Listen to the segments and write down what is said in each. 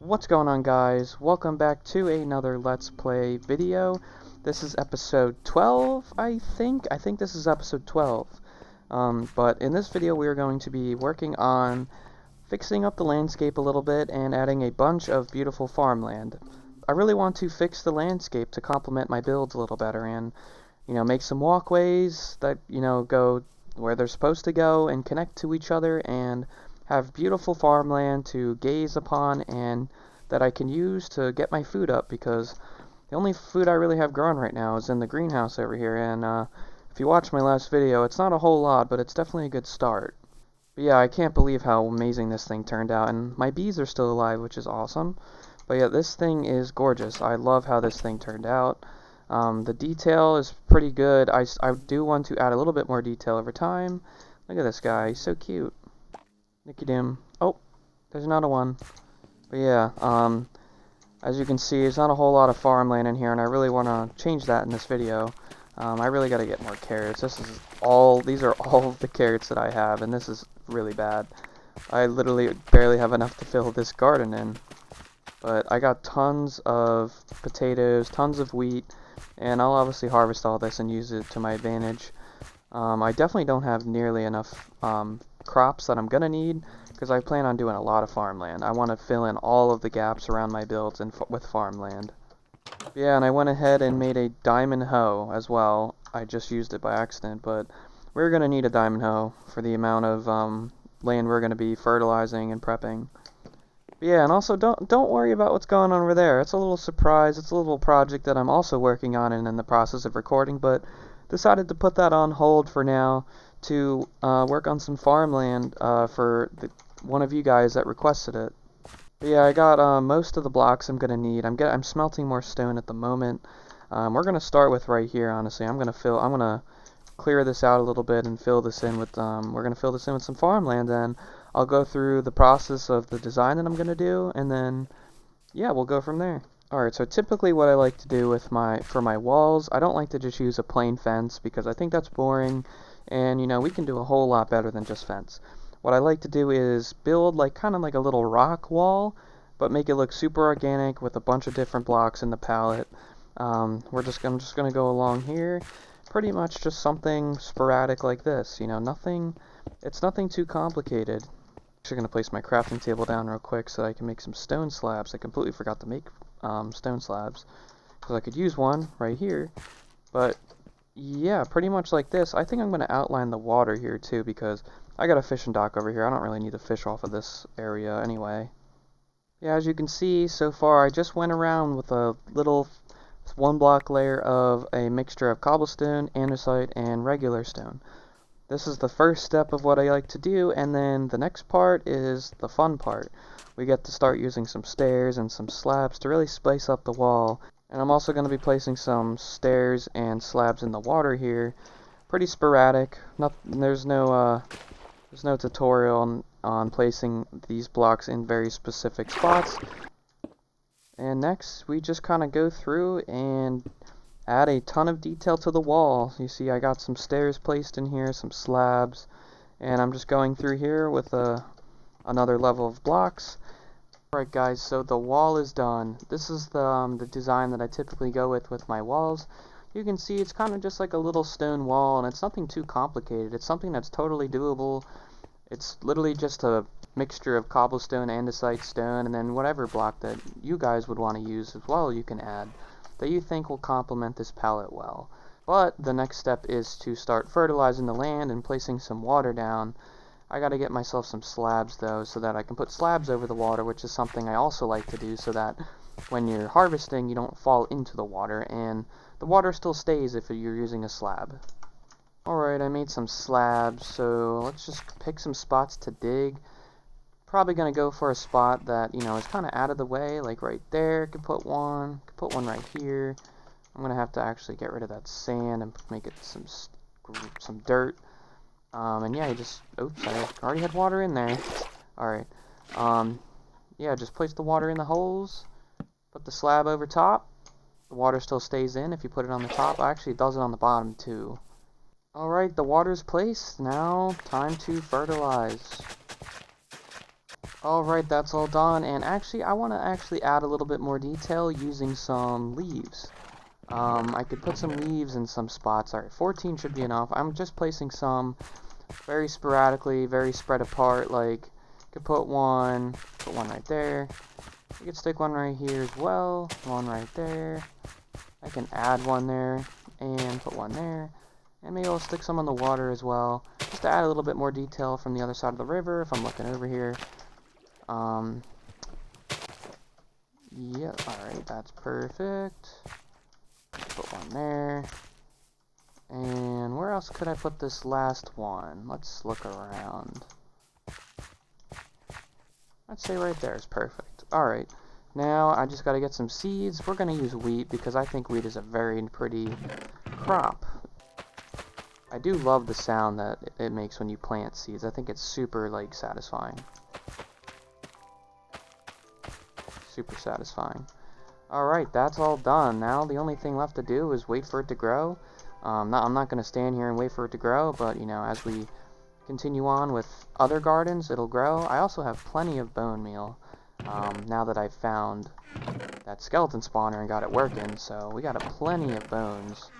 What's going on, guys? Welcome back to another Let's Play video. This is episode 12, I think. I think this is episode 12. But in this video we are going to be working on fixing up the landscape a little bit and adding a bunch of beautiful farmland. I really want to fix the landscape to complement my builds a little better and, make some walkways that, go where they're supposed to go and connect to each other and have beautiful farmland to gaze upon and that I can use to get my food up, because the only food I really have growing right now is in the greenhouse over here, and if you watched my last video, it's not a whole lot, but it's definitely a good start. But yeah, I can't believe how amazing this thing turned out, and my bees are still alive, which is awesome. But yeah, this thing is gorgeous. I love how this thing turned out. The detail is pretty good. I do want to add a little bit more detail over time. Look at this guy, he's so cute. Nicky Dim. Oh, there's another one. But yeah, as you can see, there's not a whole lot of farmland in here, and I really want to change that in this video. I really got to get more carrots. These are all the carrots that I have, and this is really bad. I literally barely have enough to fill this garden in. But I got tons of potatoes, tons of wheat, and I'll obviously harvest all this and use it to my advantage. I definitely don't have nearly enough crops that I'm gonna need, because I plan on doing a lot of farmland. I want to fill in all of the gaps around my builds with farmland. Yeah, and I went ahead and made a diamond hoe as well. I just used it by accident, but we're gonna need a diamond hoe for the amount of land we're gonna be fertilizing and prepping. But yeah, and also don't worry about what's going on over there. It's a little surprise. It's a little project that I'm also working on and in the process of recording, but decided to put that on hold for now to work on some farmland for one of you guys that requested it. But yeah, I got most of the blocks I'm gonna need. I'm smelting more stone at the moment. We're gonna start with right here. Honestly, I'm gonna clear this out a little bit and fill this in with we're gonna fill this in with some farmland. And I'll go through the process of the design that I'm gonna do, and then yeah, we'll go from there. Alright, so typically what I like to do with for my walls, I don't like to just use a plain fence, because I think that's boring, and we can do a whole lot better than just fence. What I like to do is build kind of like a little rock wall, but make it look super organic with a bunch of different blocks in the palette. I'm just gonna go along here, pretty much just something sporadic like this, it's nothing too complicated. Actually gonna place my crafting table down real quick so that I can make some stone slabs. I completely forgot to make stone slabs, because I could use one right here. But yeah, pretty much like this. I think I'm going to outline the water here too, because I got a fishing dock over here. I don't really need to fish off of this area anyway. Yeah, as you can see so far, I just went around with a little 1 block layer of a mixture of cobblestone, andesite, and regular stone. This is the first step of what I like to do, and then the next part is the fun part. We get to start using some stairs and some slabs to really spice up the wall. And I'm also going to be placing some stairs and slabs in the water here. Pretty sporadic. There's no tutorial on placing these blocks in very specific spots. And next, we just kind of go through and add a ton of detail to the wall. You see, I got some stairs placed in here, some slabs, and I'm just going through here with another level of blocks. Alright guys, so the wall is done. This is the design that I typically go with my walls. You can see it's kind of just like a little stone wall, and it's nothing too complicated. It's something that's totally doable. It's literally just a mixture of cobblestone, andesite, stone, and then whatever block that you guys would want to use as well you can add that you think will complement this palette well. But the next step is to start fertilizing the land and placing some water down. I gotta get myself some slabs though, so that I can put slabs over the water, which is something I also like to do, so that when you're harvesting you don't fall into the water and the water still stays if you're using a slab. Alright, I made some slabs, so let's just pick some spots to dig. Probably gonna go for a spot that is kind of out of the way, like right there. Could put one right here. I'm gonna have to actually get rid of that sand and make it some dirt. And yeah, oops, I already had water in there. Alright, yeah, just place the water in the holes, put the slab over top. The water still stays in if you put it on the top. Actually, it does it on the bottom too. Alright, the water's placed. Now, time to fertilize. Alright, that's all done, and actually I want to actually add a little bit more detail using some leaves. I could put some leaves in some spots. Alright, 14 should be enough. I'm just placing some very sporadically, very spread apart. Like, you could put one right there. You could stick one right here as well, one right there. I can add one there, and put one there. And maybe I'll stick some on the water as well, just to add a little bit more detail from the other side of the river if I'm looking over here. Yeah, alright, that's perfect. Put one there. And where else could I put this last one? Let's look around. I'd say right there is perfect. Alright, now I just gotta get some seeds. We're gonna use wheat because I think wheat is a very pretty crop. I do love the sound that it makes when you plant seeds. I think it's super, like, satisfying. Super satisfying. Alright, that's all done. Now the only thing left to do is wait for it to grow. I'm not going to stand here and wait for it to grow, but, you know, as we continue on with other gardens, it'll grow. I also have plenty of bone meal, now that I've found that skeleton spawner and got it working, so we got plenty of bones.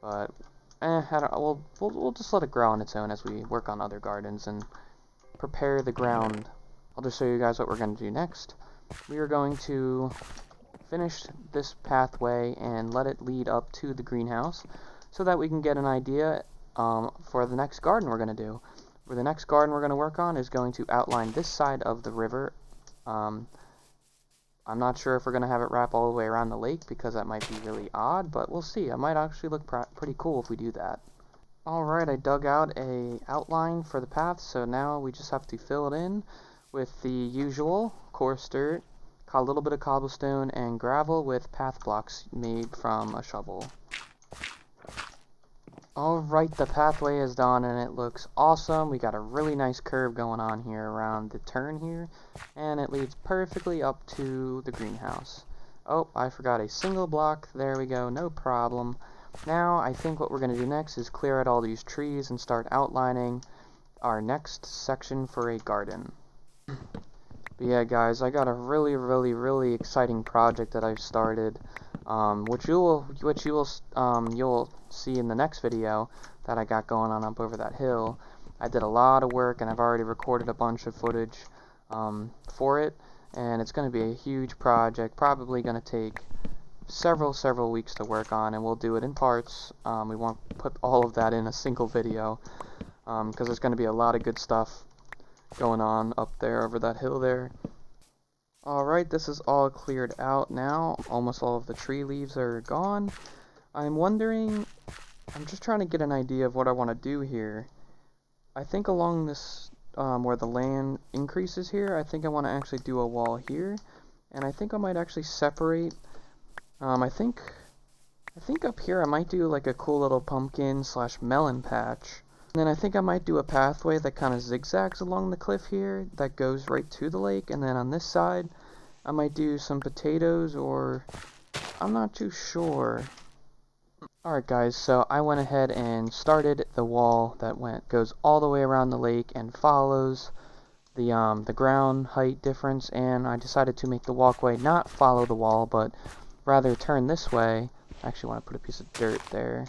But, we'll just let it grow on its own as we work on other gardens and prepare the ground. I'll just show you guys what we're going to do next. We are going to finish this pathway and let it lead up to the greenhouse so that we can get an idea for the next garden we're going to do. For the next garden we're going to work on is going to outline this side of the river. I'm not sure if we're going to have it wrap all the way around the lake because that might be really odd, but we'll see. It might actually look pretty cool if we do that. Alright, I dug out a outline for the path, so now we just have to fill it in with the usual coarse dirt, a little bit of cobblestone, and gravel with path blocks made from a shovel. Alright, the pathway is done and it looks awesome. We got a really nice curve going on here around the turn here, and it leads perfectly up to the greenhouse. Oh, I forgot a single block. There we go, no problem. Now, I think what we're going to do next is clear out all these trees and start outlining our next section for a garden. But yeah, guys, I got a really exciting project that I've started, which you'll see in the next video that I got going on up over that hill. I did a lot of work, and I've already recorded a bunch of footage for it, and it's going to be a huge project, probably going to take several weeks to work on, and we'll do it in parts. We won't put all of that in a single video, because there's going to be a lot of good stuff going on up there over that hill there. Alright, this is all cleared out now. Almost all of the tree leaves are gone. I'm just trying to get an idea of what I want to do here. I think along this, where the land increases here, I think I want to actually do a wall here. And I think I might actually separate, I think up here I might do like a cool little pumpkin / melon patch. And then I think I might do a pathway that kind of zigzags along the cliff here that goes right to the lake. And then on this side, I might do some potatoes, or I'm not too sure. Alright guys, so I went ahead and started the wall that goes all the way around the lake and follows the ground height difference. And I decided to make the walkway not follow the wall, but rather turn this way. I actually want to put a piece of dirt there.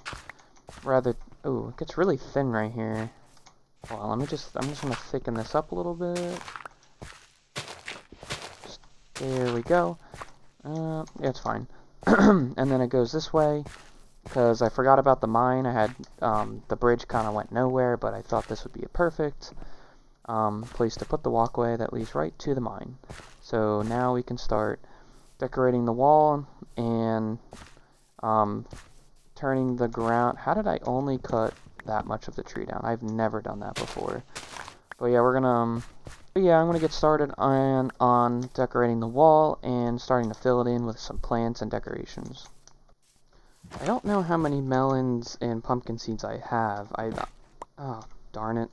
Ooh, it gets really thin right here. Well, I'm just gonna thicken this up a little bit. There we go. Yeah, it's fine. And then it goes this way, because I forgot about the mine. I had, the bridge kind of went nowhere, but I thought this would be a perfect place to put the walkway that leads right to the mine. So now we can start decorating the wall and, turning the ground. How did I only cut that much of the tree down? I've never done that before. But yeah, I'm gonna get started on decorating the wall and starting to fill it in with some plants and decorations. I don't know how many melons and pumpkin seeds I have. Oh, darn it.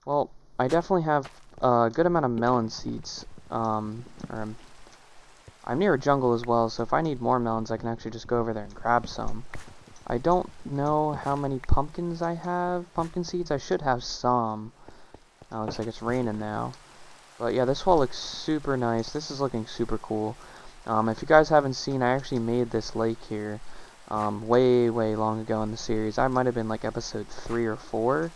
Well, I definitely have a good amount of melon seeds. I'm near a jungle as well, so if I need more melons, I can actually just go over there and grab some. I don't know how many pumpkins I have. Pumpkin seeds, I should have some. Looks like it's raining now. But yeah, this wall looks super nice. This is looking super cool. If you guys haven't seen, I actually made this lake here way long ago in the series. I might have been like episode 3 or 4,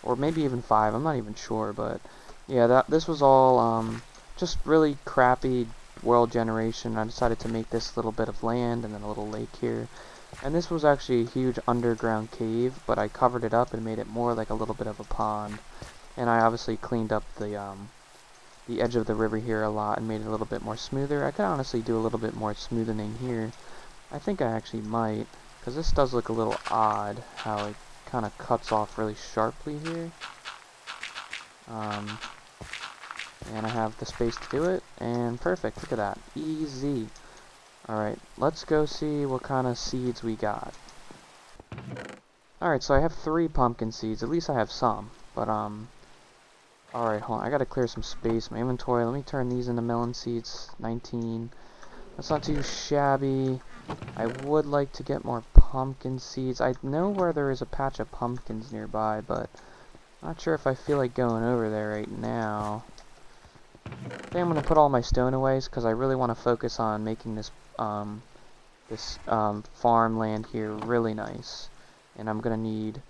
or maybe even 5. I'm not even sure, but yeah, this was all just really crappy world generation. I decided to make this little bit of land and then a little lake here. And this was actually a huge underground cave, but I covered it up and made it more like a little bit of a pond. And I obviously cleaned up the edge of the river here a lot and made it a little bit more smoother. I could honestly do a little bit more smoothing here. I think I actually might, because this does look a little odd how it kind of cuts off really sharply here. And I have the space to do it, and perfect, look at that, easy. Alright, let's go see what kind of seeds we got. Alright, so I have 3 pumpkin seeds, at least I have some, but alright, hold on, I gotta clear some space in my inventory. Let me turn these into melon seeds, 19. That's not too shabby. I would like to get more pumpkin seeds. I know where there is a patch of pumpkins nearby, but not sure if I feel like going over there right now. I think I'm going to put all my stone away because I really want to focus on making this farmland here really nice. And I'm going to need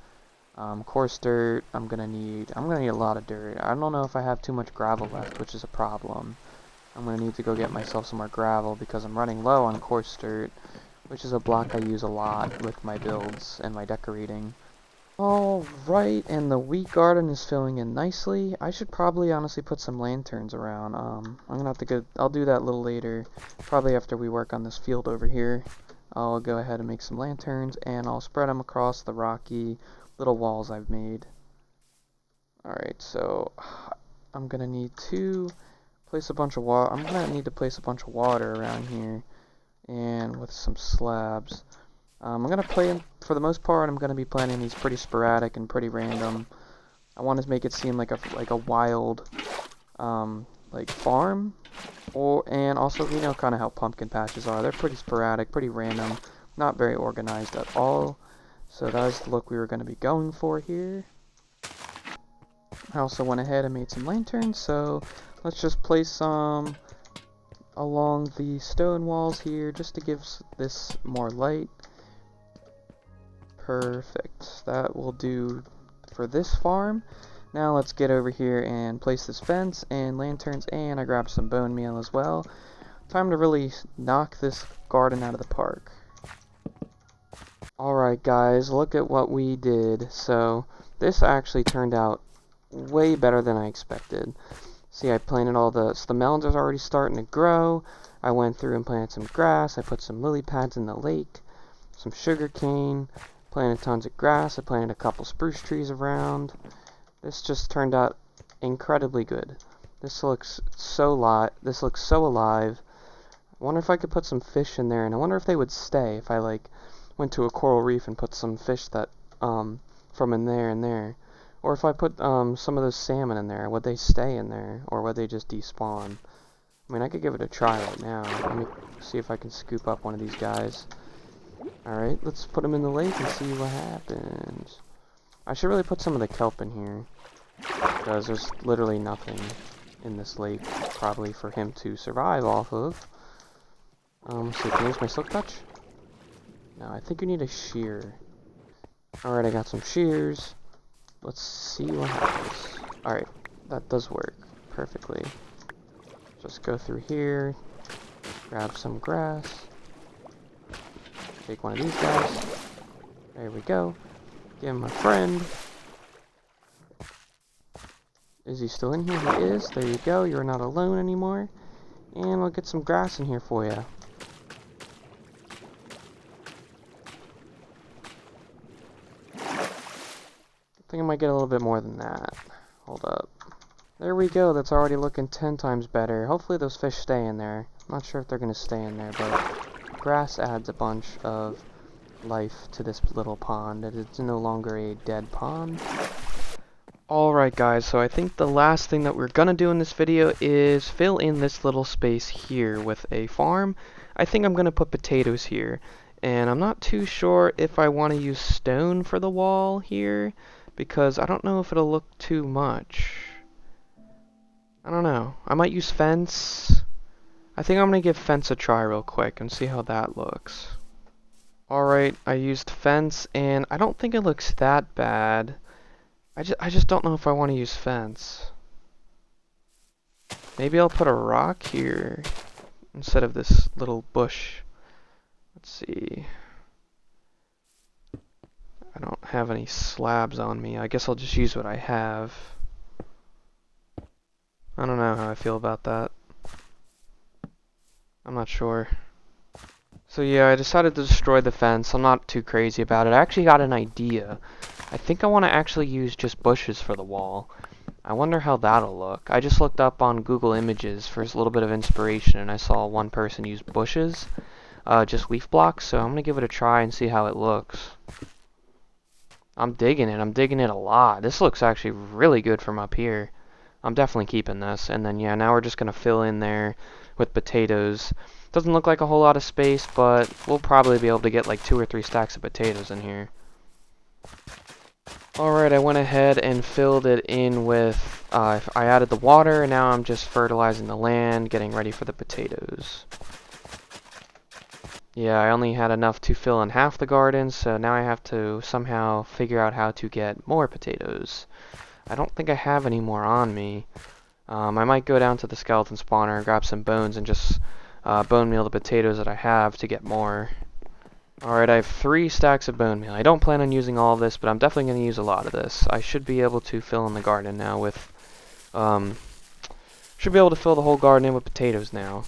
coarse dirt. I'm going to need a lot of dirt. I don't know if I have too much gravel left, which is a problem. I'm going to need to go get myself some more gravel because I'm running low on coarse dirt, which is a block I use a lot with my builds and my decorating. Alright, and the wheat garden is filling in nicely. I should probably honestly put some lanterns around. I'm gonna have to go, I'll do that a little later, probably after we work on this field over here. I'll go ahead and make some lanterns, and I'll spread them across the rocky little walls I've made. Alright, so I'm gonna need to place a bunch of water. I'm gonna need to place a bunch of water around here, and with some slabs. I'm gonna play, for the most part, I'm gonna be planning these pretty sporadic and pretty random. I want to make it seem like a wild, like farm, and also, you know, kind of how pumpkin patches are. They're pretty sporadic, pretty random, not very organized at all. So that's the look we were gonna be going for here. I also went ahead and made some lanterns, so let's just place some along the stone walls here, just to give this more light. Perfect. That will do for this farm. Now let's get over here and place this fence and lanterns, and I grabbed some bone meal as well. Time to really knock this garden out of the park. Alright guys, look at what we did. So this actually turned out way better than I expected. See, I planted all the melons are already starting to grow. I went through and planted some grass. I put some lily pads in the lake, some sugar cane. Planted tons of grass. I planted a couple spruce trees around. This just turned out incredibly good. This looks so alive. I wonder if I could put some fish in there, and I wonder if they would stay if I like went to a coral reef and put some fish that from in there and there, or if I put some of those salmon in there, would they stay in there, or would they just despawn? I mean, I could give it a try right now. Let me see if I can scoop up one of these guys. Alright, let's put him in the lake and see what happens. I should really put some of the kelp in here, because there's literally nothing in this lake probably for him to survive off of. Let's see, can I use my silk touch? No, I think you need a shear. Alright, I got some shears. Let's see what happens. Alright, that does work perfectly. Just go through here, grab some grass. Take one of these guys. There we go. Give him a friend. Is he still in here? He is. There you go. You're not alone anymore. And we'll get some grass in here for you. I think I might get a little bit more than that. Hold up. There we go. That's already looking 10 times better. Hopefully those fish stay in there. I'm not sure if they're going to stay in there, but grass adds a bunch of life to this little pond. It's no longer a dead pond. Alright guys, so I think the last thing that we're gonna do in this video is fill in this little space here with a farm. I think I'm gonna put potatoes here, and I'm not too sure if I want to use stone for the wall here, because I don't know if it'll look too much. I don't know. I might use fence. I think I'm gonna give fence a try real quick and see how that looks. Alright, I used fence and I don't think it looks that bad. I just don't know if I want to use fence. Maybe I'll put a rock here instead of this little bush. Let's see. I don't have any slabs on me. I guess I'll just use what I have. I don't know how I feel about that. I'm not sure. So yeah, I decided to destroy the fence. I'm not too crazy about it. I actually got an idea. I think I want to actually use just bushes for the wall. I wonder how that'll look. I just looked up on Google Images for a little bit of inspiration, and I saw one person use bushes, just leaf blocks, so I'm going to give it a try and see how it looks. I'm digging it. I'm digging it a lot. This looks actually really good from up here. I'm definitely keeping this. And then, yeah, now we're just going to fill in there with potatoes. Doesn't look like a whole lot of space, but we'll probably be able to get like 2 or 3 stacks of potatoes in here. Alright, I went ahead and filled it in with, I added the water, and now I'm just fertilizing the land, getting ready for the potatoes. Yeah, I only had enough to fill in half the garden, so now I have to somehow figure out how to get more potatoes. I don't think I have any more on me. I might go down to the skeleton spawner, grab some bones, and just bone meal the potatoes that I have to get more. Alright, I have 3 stacks of bone meal. I don't plan on using all of this, but I'm definitely going to use a lot of this. I should be able to fill in the garden now with, should be able to fill the whole garden in with potatoes now.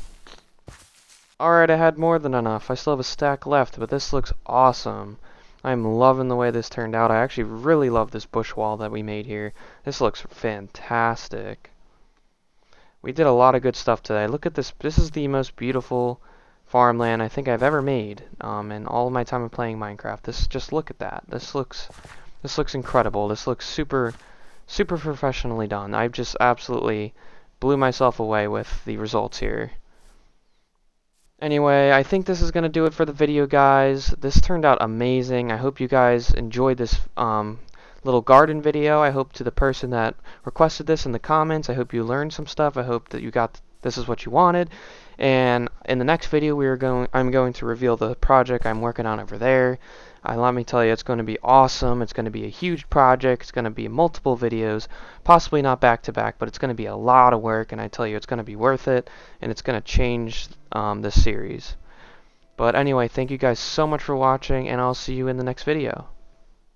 Alright, I had more than enough. I still have a stack left, but this looks awesome. I'm loving the way this turned out. I actually really love this bush wall that we made here. This looks fantastic. We did a lot of good stuff today. Look at this. This is the most beautiful farmland I think I've ever made in all of my time of playing Minecraft. Just look at that. This looks incredible. This looks super professionally done. I just absolutely blew myself away with the results here. Anyway, I think this is going to do it for the video, guys. This turned out amazing. I hope you guys enjoyed this little garden video. I hope to the person that requested this in the comments, I hope you learned some stuff. I hope that you got this is what you wanted. And in the next video, I'm going to reveal the project I'm working on over there. Let me tell you, it's going to be awesome. It's going to be a huge project. It's going to be multiple videos, possibly not back to back, but it's going to be a lot of work, and I tell you, it's going to be worth it, and it's going to change this series. But anyway, thank you guys so much for watching, and I'll see you in the next video.